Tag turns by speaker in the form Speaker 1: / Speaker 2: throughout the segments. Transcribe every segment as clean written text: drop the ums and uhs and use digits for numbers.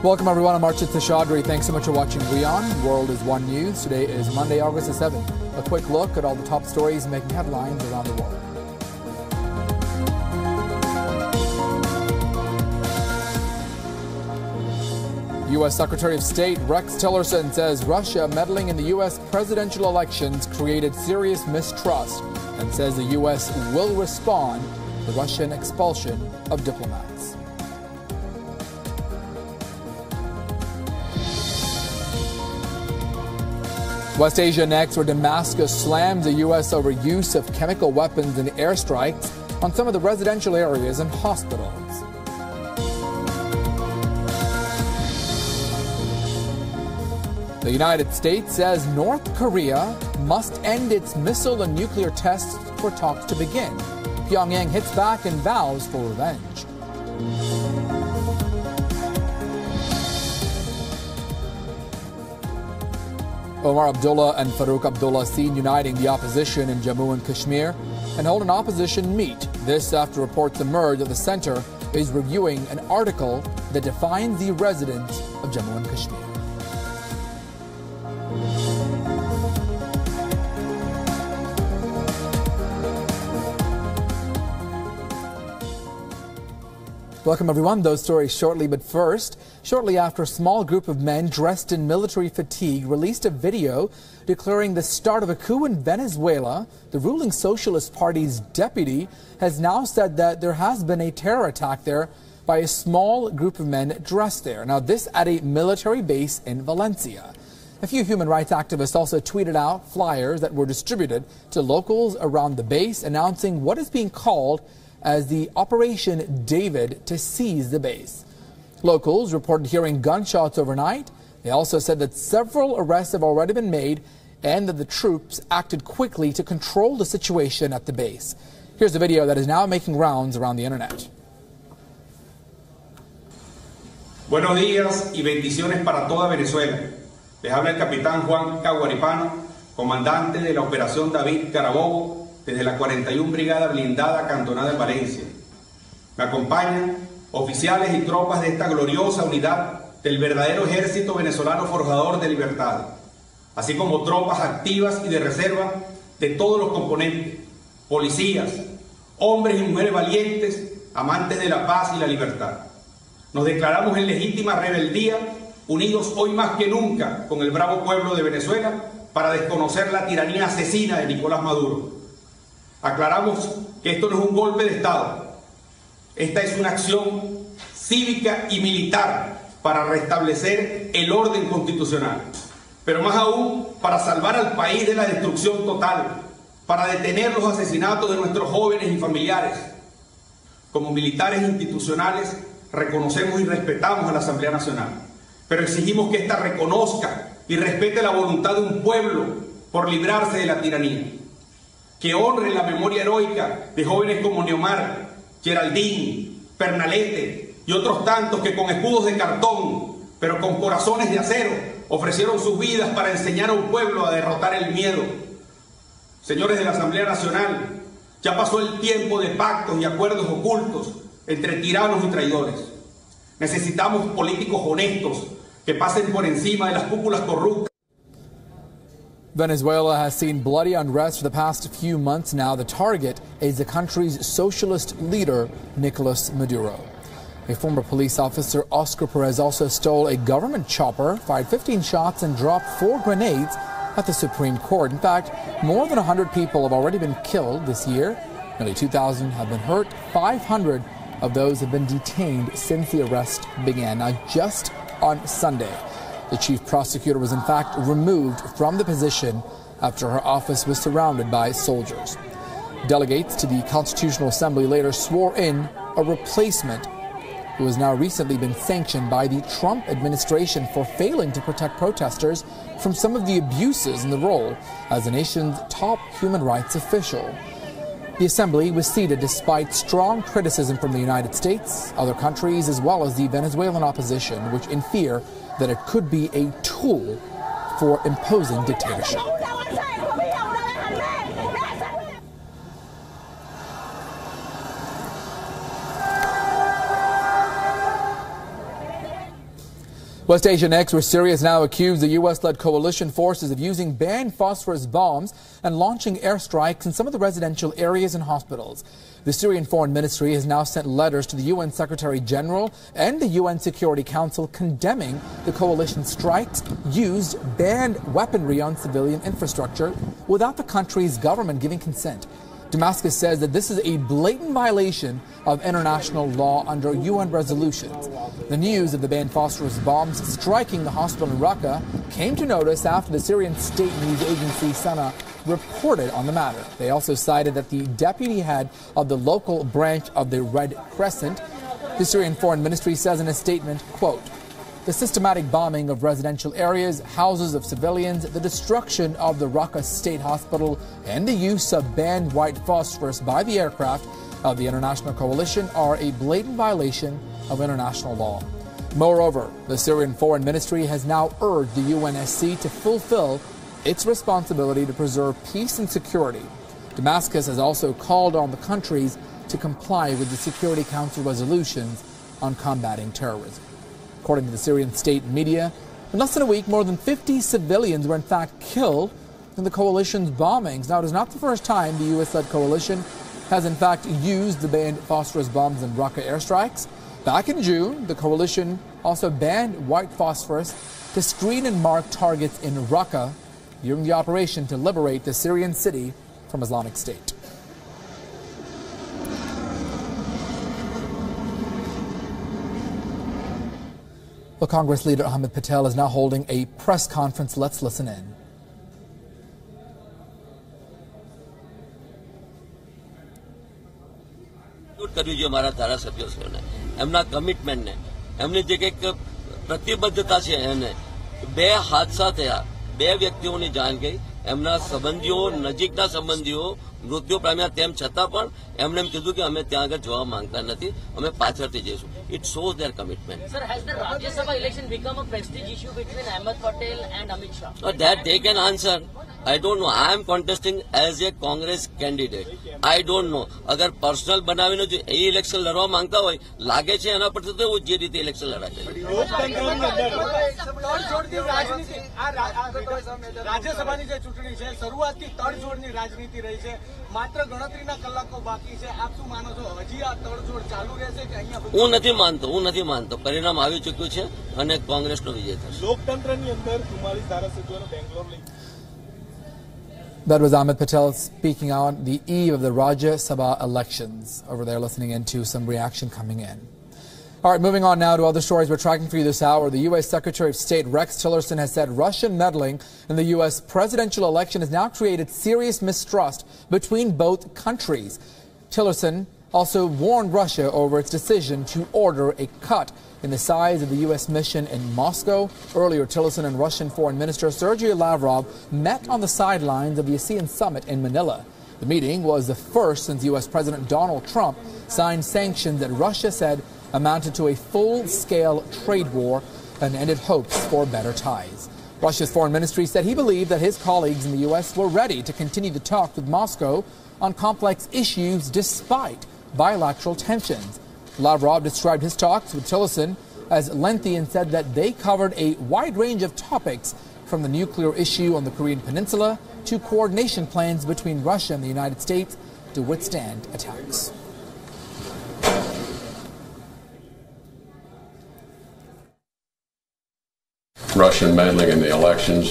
Speaker 1: Welcome everyone, I'm Archit Tashadri. Thanks so much for watching WION. World is One News. Today is Monday, August the 7th. A quick look at all the top stories making headlines around the world. U.S. Secretary of State Rex Tillerson says Russia meddling in the U.S. presidential elections created serious mistrust and says the U.S. will respond to the Russian expulsion of diplomats. West Asia next, where Damascus slams the U.S. over use of chemical weapons in airstrikes on some of the residential areas and hospitals. The United States says North Korea must end its missile and nuclear tests for talks to begin. Pyongyang hits back and vows for revenge. Omar Abdullah and Farouk Abdullah seen uniting the opposition in Jammu and Kashmir and hold an opposition meet. This after reports emerge that the center is reviewing an article that defines the residents of Jammu and Kashmir. Welcome everyone, those stories shortly, but first, shortly after a small group of men dressed in military fatigue released a video declaring the start of a coup in Venezuela, the ruling Socialist Party's deputy has now said that there has been a terror attack there by a small group of men dressed there. Now this at a military base in Valencia. A few human rights activists also tweeted out flyers that were distributed to locals around the base announcing what is being called as the Operation David to seize the base. Locals reported hearing gunshots overnight. They also said that several arrests have already been made and that the troops acted quickly to control the situation at the base. Here's a video that is now making rounds around the internet.
Speaker 2: Buenos días y bendiciones para toda Venezuela. Les habla el capitán Juan Caguaripano, comandante de la Operación David Carabobo, desde la 41 Brigada Blindada Cantonada en Valencia. Me acompañan oficiales y tropas de esta gloriosa unidad del verdadero ejército venezolano forjador de libertad, así como tropas activas y de reserva de todos los componentes, policías, hombres y mujeres valientes, amantes de la paz y la libertad. Nos declaramos en legítima rebeldía, unidos hoy más que nunca con el bravo pueblo de Venezuela para desconocer la tiranía asesina de Nicolás Maduro. Aclaramos que esto no es un golpe de Estado. Esta es una acción cívica y militar para restablecer el orden constitucional, pero más aún para salvar al país de la destrucción total, para detener los asesinatos de nuestros jóvenes y familiares. Como militares institucionales reconocemos y respetamos a la Asamblea Nacional, pero exigimos que ésta reconozca y respete la voluntad de un pueblo por librarse de la tiranía. Que honre la memoria heroica de jóvenes como Neomar, Geraldine, Pernalete y otros tantos que con escudos de cartón, pero con corazones de acero, ofrecieron sus vidas para enseñar a un pueblo a derrotar el miedo. Señores de la Asamblea Nacional, ya pasó el tiempo de pactos y acuerdos ocultos entre tiranos y traidores. Necesitamos políticos honestos que pasen por encima de las cúpulas corruptas.
Speaker 1: Venezuela has seen bloody unrest for the past few months now. The target is the country's socialist leader, Nicolás Maduro. A former police officer, Oscar Perez, also stole a government chopper, fired 15 shots and dropped 4 grenades at the Supreme Court. In fact, more than 100 people have already been killed this year. Nearly 2,000 have been hurt. 500 of those have been detained since the arrest began. Now, just on Sunday, the chief prosecutor was in fact removed from the position after her office was surrounded by soldiers. Delegates to the Constitutional Assembly later swore in a replacement who has now recently been sanctioned by the Trump administration for failing to protect protesters from some of the abuses in the role as the nation's top human rights official. The assembly was seated despite strong criticism from the United States, other countries, as well as the Venezuelan opposition, which in fear that it could be a tool for imposing dictatorship. West Asia next, where Syria has now accused the U.S.-led coalition forces of using banned phosphorus bombs and launching airstrikes in some of the residential areas and hospitals. The Syrian Foreign Ministry has now sent letters to the UN Secretary General and the UN Security Council condemning the coalition strikes used banned weaponry on civilian infrastructure without the country's government giving consent. Damascus says that this is a blatant violation of international law under UN resolutions. The news of the banned phosphorus bombs striking the hospital in Raqqa came to notice after the Syrian state news agency Sana reported on the matter. They also cited that the deputy head of the local branch of the Red Crescent, the Syrian Foreign Ministry says in a statement, quote, "The systematic bombing of residential areas, houses of civilians, the destruction of the Raqqa State Hospital, and the use of banned white phosphorus by the aircraft of the international coalition are a blatant violation of international law." Moreover, the Syrian Foreign Ministry has now urged the UNSC to fulfill its responsibility to preserve peace and security. Damascus has also called on the countries to comply with the Security Council resolutions on combating terrorism. According to the Syrian state media, in less than a week, more than 50 civilians were in fact killed in the coalition's bombings. Now, it is not the first time the U.S.-led coalition has in fact used the banned phosphorus bombs in Raqqa airstrikes. Back in June, the coalition also banned white phosphorus to screen and mark targets in Raqqa during the operation to liberate the Syrian city from Islamic State. Well, Congress leader Ahmed Patel is now holding a press conference. Let's listen in.
Speaker 3: जो हमारा धारासभ्यों से एमना commitment ने एमने जे के प्रतिबद्धता से एने बे हादसा थया बे व्यक्तिओनी जान गई एमना संबंधीओ नजीकना संबंधीओ मृत्यु पाम्या तेम छतां पण एमणे एम कीधुं के अमे त्यां આગળ જવા માંગતા નથી અમે પાછળથી જઈશું it shows their commitment.
Speaker 4: Sir, has the Rajya Sabha election become a prestige issue between Ahmed Patel and Amit Shah?
Speaker 3: That they can answer. I don't know. I am contesting as a Congress candidate. I don't know. अगर personal बनावीने जो ए election लड़वा मांगता होय लागे छे एना परथी तो जे रीते election लड़ाय छे
Speaker 5: રાજ્યસભાની જે ચૂંટણી છે શરૂઆતથી તડજોડની રાજનીતિ રહી છે માત્ર ગણતરીના કલાકો બાકી છે આપ શું માનો છો હજી આ તડજોડ ચાલુ રહેશે કે અહીંયા
Speaker 3: હું નથી માનતો પરિણામ આવી ચૂક્યું છે અને કોંગ્રેસનો વિજય થશે
Speaker 5: લોકતંત્રની અંદર 44 ધારાસભ્યોને બેંગ્લોર લઈ.
Speaker 1: That was Ahmed Patel speaking on the eve of the Rajya Sabha elections. Over there listening into some reaction coming in. All right, moving on now to other stories we're tracking for you this hour. The U.S. Secretary of State Rex Tillerson has said Russian meddling in the U.S. presidential election has now created serious mistrust between both countries. Tillerson also warned Russia over its decision to order a cut in the size of the U.S. mission in Moscow. Earlier, Tillerson and Russian Foreign Minister Sergei Lavrov met on the sidelines of the ASEAN summit in Manila. The meeting was the first since U.S. President Donald Trump signed sanctions that Russia said amounted to a full-scale trade war and ended hopes for better ties. Russia's foreign ministry said he believed that his colleagues in the U.S. were ready to continue the talks with Moscow on complex issues despite bilateral tensions. Lavrov described his talks with Tillerson as lengthy and said that they covered a wide range of topics from the nuclear issue on the Korean Peninsula to coordination plans between Russia and the United States to withstand attacks.
Speaker 6: Russian meddling in the elections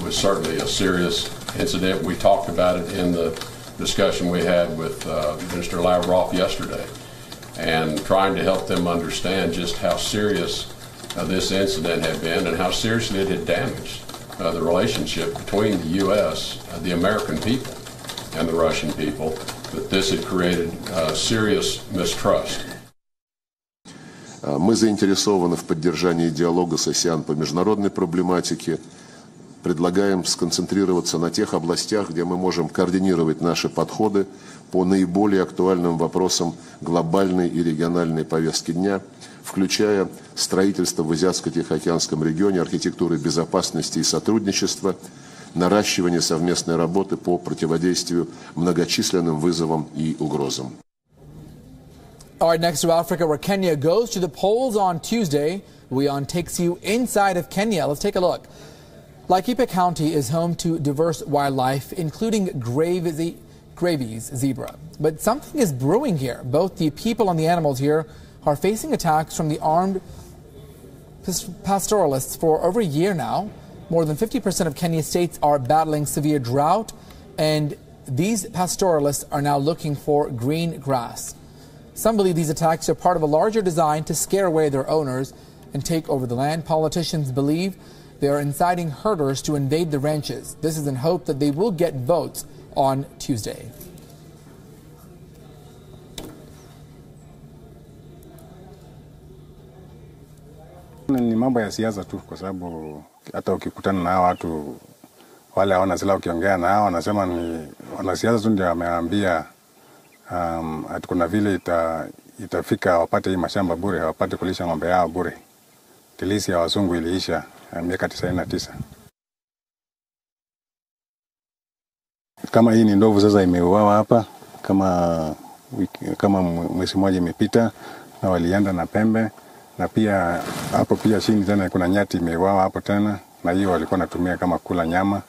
Speaker 6: was certainly a serious incident. We talked about it in the discussion we had with Minister Lavrov yesterday, and trying to help them understand just how serious this incident had been and how seriously it had damaged the relationship between the U.S., the American people, and the Russian people, that this had created serious mistrust.
Speaker 7: Мы заинтересованы в поддержании диалога с АСЕАН по международной проблематике. Предлагаем сконцентрироваться на тех областях, где мы можем координировать наши подходы по наиболее актуальным вопросам глобальной и региональной повестки дня, включая строительство в Азиатско-Тихоокеанском регионе архитектуры безопасности и сотрудничества, наращивание совместной работы по противодействию многочисленным вызовам и угрозам.
Speaker 1: All right, next to Africa, where Kenya goes to the polls on Tuesday. WION takes you inside of Kenya. Let's take a look. Laikipia County is home to diverse wildlife, including Gravy's zebra. But something is brewing here. Both the people and the animals here are facing attacks from the armed pastoralists for over a year now. More than 50% of Kenya's states are battling severe drought, and these pastoralists are now looking for green grass. Some believe these attacks are part of a larger design to scare away their owners and take over the land. Politicians believe they are inciting herders to invade the ranches. This is in hope that they will get votes on Tuesday.
Speaker 8: Ni mambo ya siasa tu, kwa sababu hata ukikutana na watu wale hawana silaha, ukiongea na hao wanasema ni wanasiasa tu ndio wameambia ati kuna vile itafika wapate hii mashamba bure, wapate kulisha ng'ombe yao bure. Tilisi ya wasungu iliisha miaka 99. Kama hii ni ndovu sasa imeuawa hapa, kama mwezi mmoja imepita, na walienda na pembe, na pia hapo pia chini tena kuna nyati imeuawa hapo tena, na hiyo walikuwa natumia kama kula nyama.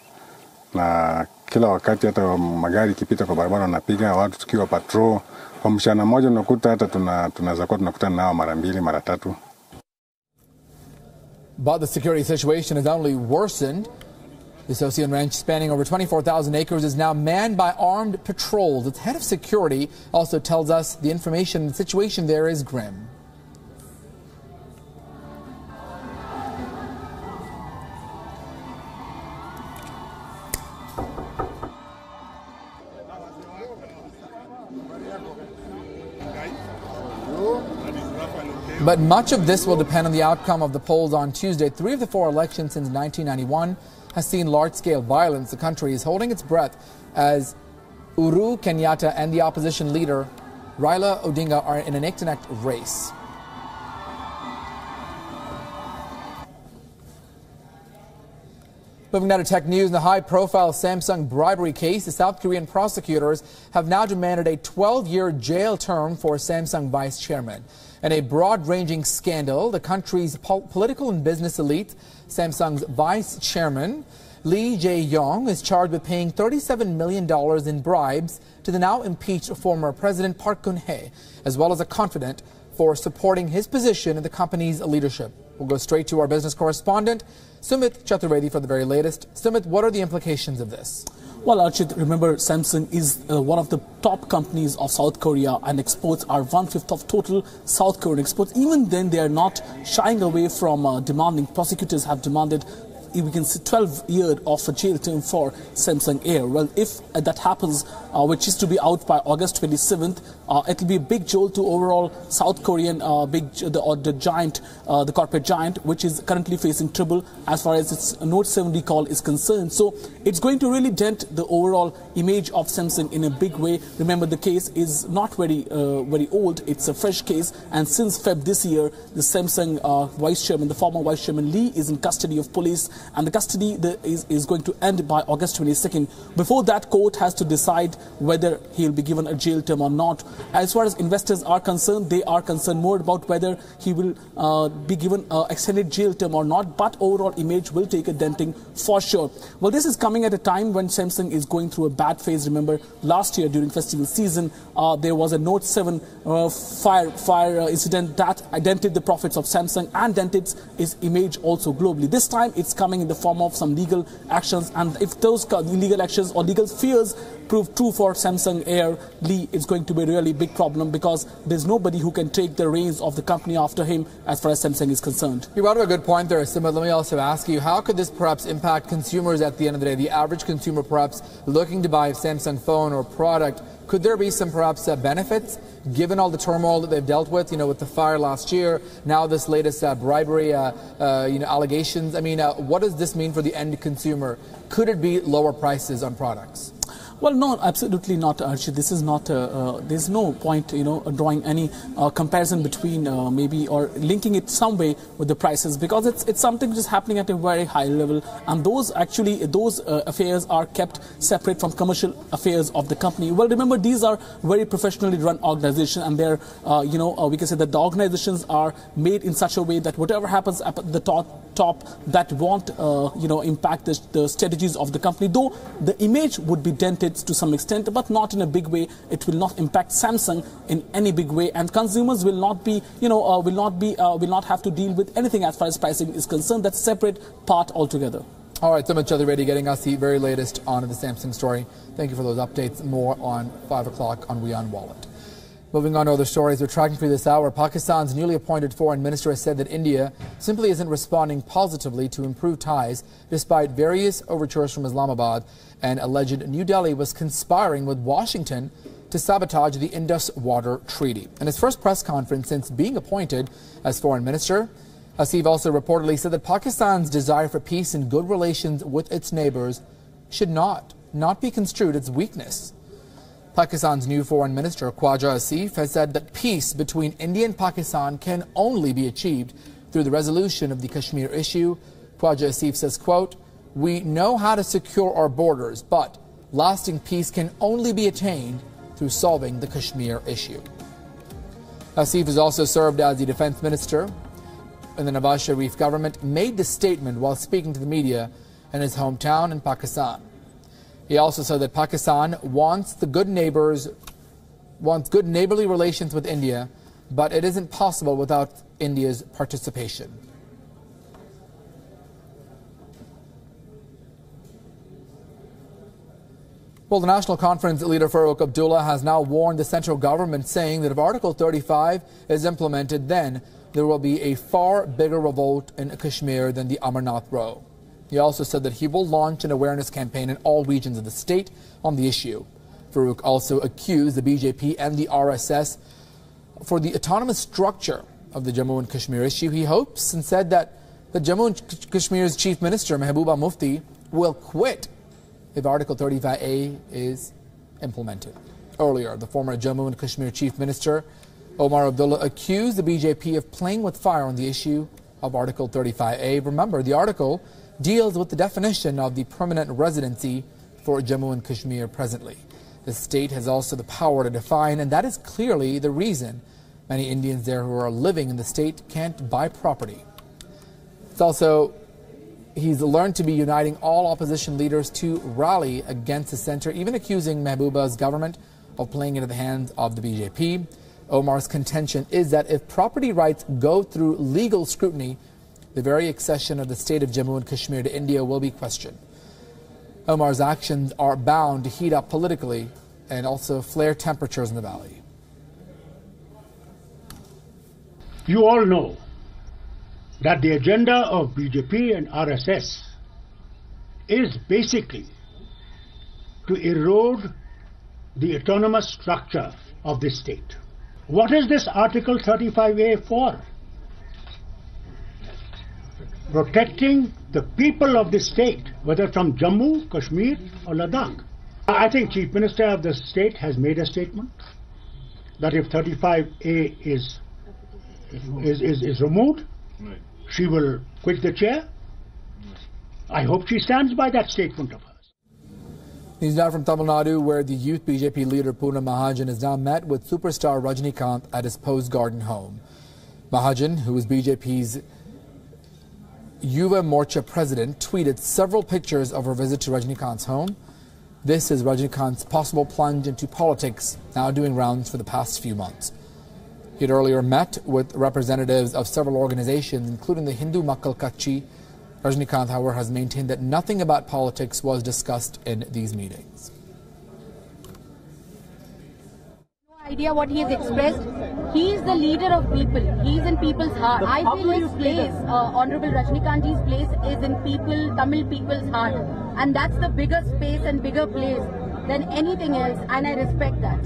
Speaker 8: Na kila wakati hata magari kipita kwa barabara wanapiga watu, tukiwa patrol kwa mchana mmoja unakuta hata tunaweza kuwa tunakutana nao mara 2 mara 3.
Speaker 1: But the security situation has only worsened. The Syria ranch, spanning over 24,000 acres, is now manned by armed patrols. Its head of security also tells us the information, the situation there is grim. But much of this will depend on the outcome of the polls on Tuesday. 3 of the 4 elections since 1991 has seen large-scale violence. The country is holding its breath as Uhuru Kenyatta and the opposition leader Raila Odinga are in a neck-to-neck race. Moving now to tech news, in the high-profile Samsung bribery case, the South Korean prosecutors have now demanded a 12-year jail term for Samsung vice chairman. In a broad-ranging scandal, the country's political and business elite, Samsung's vice chairman, Lee Jae-yong, is charged with paying $37 million in bribes to the now impeached former President Park Geun-hye, as well as a confidant, for supporting his position in the company's leadership. We'll go straight to our business correspondent, Sumit Chaturvedi, for the very latest. Sumit, what are the implications of this?
Speaker 9: Well, Archit, remember, Samsung is one of the top companies of South Korea, and exports are 1/5 of total South Korean exports. Even then, they are not shying away from demanding. Prosecutors have demanded, we can see 12 years of a jail term for Samsung Air. Well, if that happens, which is to be out by August 27th, it will be a big jolt to overall South Korean the giant, the corporate giant, which is currently facing trouble as far as its Note 7 recall is concerned. So it's going to really dent the overall image of Samsung in a big way. Remember, the case is not very old. It's a fresh case, and since Feb this year, the Samsung vice chairman, the former vice chairman Lee, is in custody of police, and the custody is going to end by August 22nd. Before that, court has to decide whether he'll be given a jail term or not. As far as investors are concerned, they are concerned more about whether he will be given an extended jail term or not, but overall image will take a denting for sure. Well, this is coming at a time when Samsung is going through a bad phase. Remember, last year during festival season, there was a Note 7 fire incident that dented the profits of Samsung and dented its image also globally. This time, it's coming in the form of some legal actions, and if those legal actions or legal fears prove true for Samsung Air, Lee, it's going to be a really big problem, because there's nobody who can take the reins of the company after him as far as Samsung is concerned.
Speaker 1: You brought up a good point there, Sima. Let me also ask you, how could this perhaps impact consumers at the end of the day? The average consumer perhaps looking to buy a Samsung phone or product, could there be some perhaps benefits given all the turmoil that they've dealt with, with the fire last year, now this latest bribery, allegations? I mean, what does this mean for the end consumer? Could it be lower prices on products?
Speaker 9: Well, no, absolutely not, Archie. This is not, there's no point, drawing any comparison between maybe or linking it some way with the prices, because it's something which is happening at a very high level, and those affairs are kept separate from commercial affairs of the company. Well, remember, these are very professionally run organizations, and they're, we can say that the organizations are made in such a way that whatever happens at the top that won't, impact the strategies of the company, though the image would be dented to some extent, but not in a big way. It will not impact Samsung in any big way, and consumers will not be, will not have to deal with anything as far as pricing is concerned. That's a separate part altogether.
Speaker 1: All right, so much Chaudhary Reddy getting us the very latest on the Samsung story. Thank you for those updates. More on 5 o'clock on WION Wallet. Moving on to other stories we're tracking for this hour, Pakistan's newly appointed foreign minister has said that India simply isn't responding positively to improve ties despite various overtures from Islamabad, and alleged New Delhi was conspiring with Washington to sabotage the Indus Water Treaty. In his first press conference since being appointed as foreign minister, Asif also reportedly said that Pakistan's desire for peace and good relations with its neighbors should not be construed as weakness. Pakistan's new foreign minister, Khwaja Asif, has said that peace between India and Pakistan can only be achieved through the resolution of the Kashmir issue. Khwaja Asif says, quote, "We know how to secure our borders, but lasting peace can only be attained through solving the Kashmir issue." Asif has also served as the defense minister in the Nawaz Sharif government, made this statement while speaking to the media in his hometown in Pakistan. He also said that Pakistan wants good neighborly relations with India, but it isn't possible without India's participation. Well, the National Conference leader Farooq Abdullah has now warned the central government, saying that if Article 35 is implemented, then there will be a far bigger revolt in Kashmir than the Amarnath Row. He also said that he will launch an awareness campaign in all regions of the state on the issue. Farooq also accused the BJP and the RSS for the autonomous structure of the Jammu and Kashmir issue. He hopes and said that the Jammu and Kashmir's Chief Minister, Mehbooba Mufti, will quit if Article 35A is implemented. Earlier, the former Jammu and Kashmir Chief Minister, Omar Abdullah, accused the BJP of playing with fire on the issue of Article 35A. Remember, the article deals with the definition of the permanent residency for Jammu and Kashmir presently. The state has also the power to define, and that is clearly the reason many Indians there who are living in the state can't buy property. It's also, he's learned to be uniting all opposition leaders to rally against the center, even accusing Mehbooba's government of playing into the hands of the BJP. Omar's contention is that if property rights go through legal scrutiny, the very accession of the state of Jammu and Kashmir to India will be questioned. Omar's actions are bound to heat up politically and also flare temperatures in the valley.
Speaker 10: You all know that the agenda of BJP and RSS is basically to erode the autonomous structure of this state. What is this Article 35A for? Protecting the people of the state, whether from Jammu, Kashmir or Ladakh. I think Chief Minister of the state has made a statement that if 35A is removed, she will quit the chair. I hope she stands by that statement of hers.
Speaker 1: He's now from Tamil Nadu, where the youth BJP leader Poonam Mahajan has now met with superstar Rajinikanth at his Post Garden home. Mahajan, who is BJP's Yuva Morcha president, tweeted several pictures of her visit to Rajinikanth's home. This is Rajinikanth's possible plunge into politics, now doing rounds for the past few months. He had earlier met with representatives of several organizations, including the Hindu Makkal Kachchi. Rajinikanth, however, has maintained that nothing about politics was discussed in these meetings.
Speaker 11: No idea what he has expressed. He is the leader of people. He is in people's heart. I feel his place, Honorable Rajinikanthji's place, is in people, Tamil people's heart. And that's the bigger space and bigger place than anything else, and I respect that.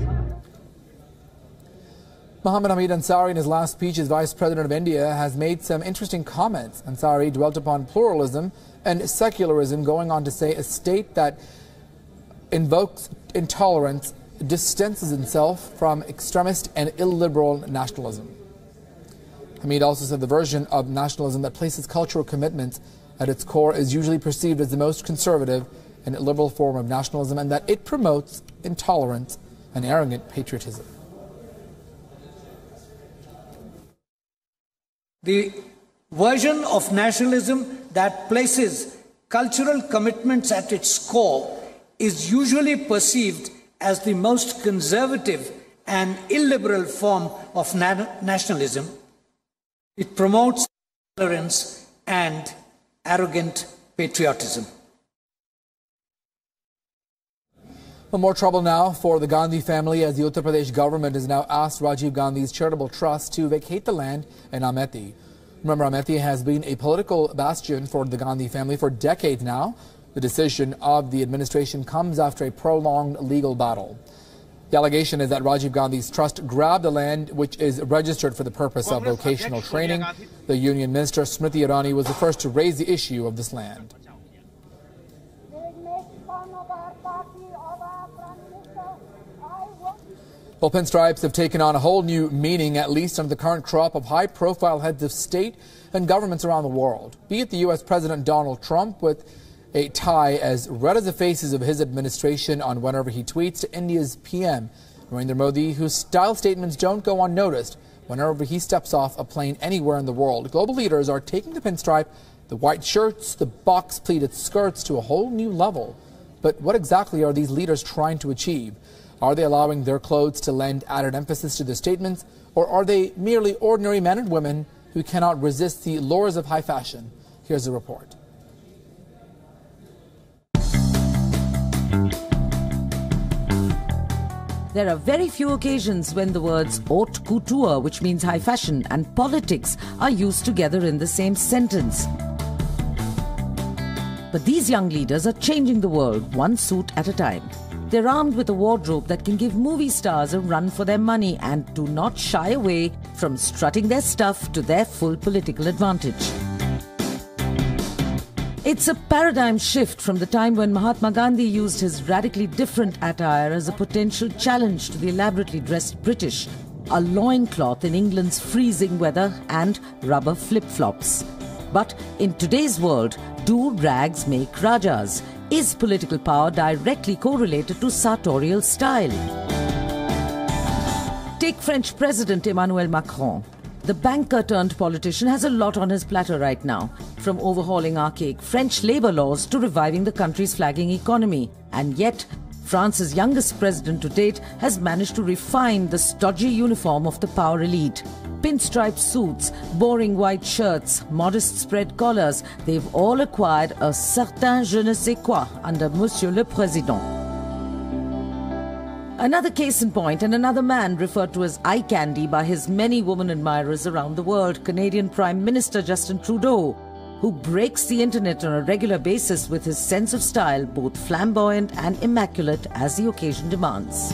Speaker 1: Muhammad Hamid Ansari, in his last speech as Vice President of India, has made some interesting comments. Ansari dwelt upon pluralism and secularism, going on to say a state that invokes intolerance, distances himself from extremist and illiberal nationalism. Hamid also said the version of nationalism that places cultural commitments at its core is usually perceived as the most conservative and illiberal form of nationalism, and that it promotes intolerance and arrogant patriotism.
Speaker 12: The version of nationalism that places cultural commitments at its core is usually perceived as the most conservative and illiberal form of nationalism. It promotes tolerance and arrogant patriotism.
Speaker 1: Well, more trouble now for the Gandhi family as the Uttar Pradesh government has now asked Rajiv Gandhi's charitable trust to vacate the land in Amethi. Remember, Amethi has been a political bastion for the Gandhi family for decades now. The decision of the administration comes after a prolonged legal battle. The allegation is that Rajiv Gandhi's trust grabbed the land which is registered for the purpose of vocational training. The Union Minister Smriti Irani was the first to raise the issue of this land. Well, pinstripes have taken on a whole new meaning, at least under the current crop of high-profile heads of state and governments around the world. Be it the U.S. President Donald Trump with a tie as red as the faces of his administration on whenever he tweets, to India's PM Narendra Modi, whose style statements don't go unnoticed whenever he steps off a plane anywhere in the world. Global leaders are taking the pinstripe, the white shirts, the box-pleated skirts to a whole new level. But what exactly are these leaders trying to achieve? Are they allowing their clothes to lend added emphasis to their statements, or are they merely ordinary men and women who cannot resist the lures of high fashion? Here's a report.
Speaker 13: There are very few occasions when the words haute couture, which means high fashion, and politics are used together in the same sentence. But these young leaders are changing the world, one suit at a time. They're armed with a wardrobe that can give movie stars a run for their money and do not shy away from strutting their stuff to their full political advantage. It's a paradigm shift from the time when Mahatma Gandhi used his radically different attire as a potential challenge to the elaborately dressed British, a loincloth in England's freezing weather and rubber flip-flops. But in today's world, do rags make rajas? Is political power directly correlated to sartorial style? Take French President Emmanuel Macron. The banker-turned-politician has a lot on his platter right now, from overhauling archaic French labour laws to reviving the country's flagging economy. And yet, France's youngest president to date has managed to refine the stodgy uniform of the power elite. Pinstripe suits, boring white shirts, modest spread collars, they've all acquired a certain je ne sais quoi under Monsieur le Président. Another case in point, and another man referred to as eye candy by his many woman admirers around the world, Canadian Prime Minister Justin Trudeau, who breaks the internet on a regular basis with his sense of style, both flamboyant and immaculate as the occasion demands.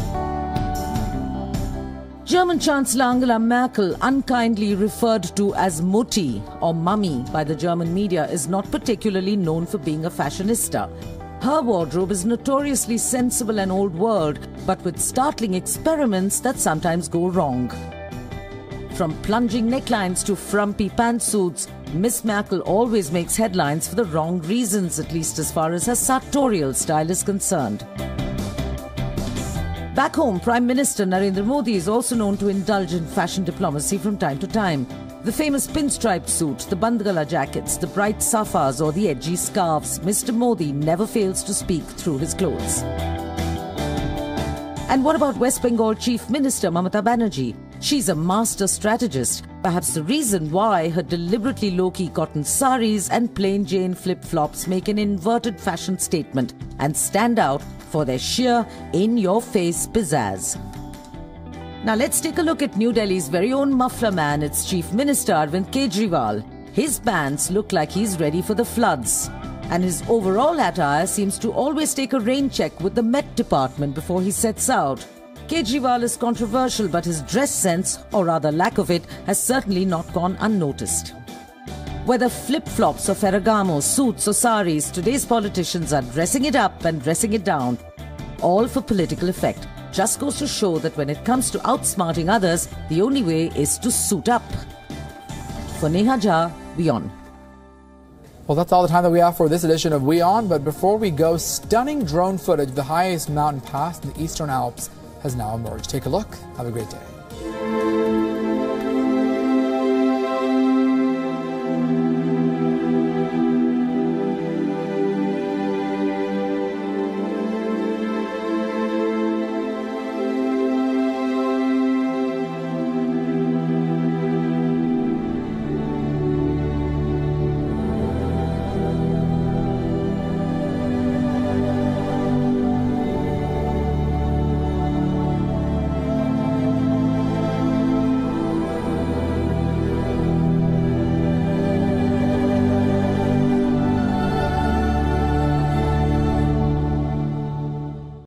Speaker 13: German Chancellor Angela Merkel, unkindly referred to as Mutti or Mummy by the German media, is not particularly known for being a fashionista. Her wardrobe is notoriously sensible and old world, but with startling experiments that sometimes go wrong. From plunging necklines to frumpy pantsuits, Miss Merkel always makes headlines for the wrong reasons, at least as far as her sartorial style is concerned. Back home, Prime Minister Narendra Modi is also known to indulge in fashion diplomacy from time to time. The famous pinstripe suit, the bandgala jackets, the bright safas or the edgy scarves, Mr. Modi never fails to speak through his clothes. And what about West Bengal Chief Minister Mamata Banerjee? She's a master strategist, perhaps the reason why her deliberately low-key cotton saris and plain Jane flip-flops make an inverted fashion statement and stand out for their sheer, in-your-face pizzazz. Now let's take a look at New Delhi's very own muffler man, its Chief Minister Arvind Kejriwal. His pants look like he's ready for the floods. And his overall attire seems to always take a rain check with the Met Department before he sets out. Kejriwal is controversial, but his dress sense, or rather lack of it, has certainly not gone unnoticed. Whether flip-flops or Ferragamo, suits or saris, today's politicians are dressing it up and dressing it down. all for political effect. Just goes to show that when it comes to outsmarting others, the only way is to suit up. For Neha Jha, WION.
Speaker 1: Well, that's all the time that we have for this edition of WION, but before we go, stunning drone footage of the highest mountain pass in the Eastern Alps has now emerged. Take a look. Have a great day.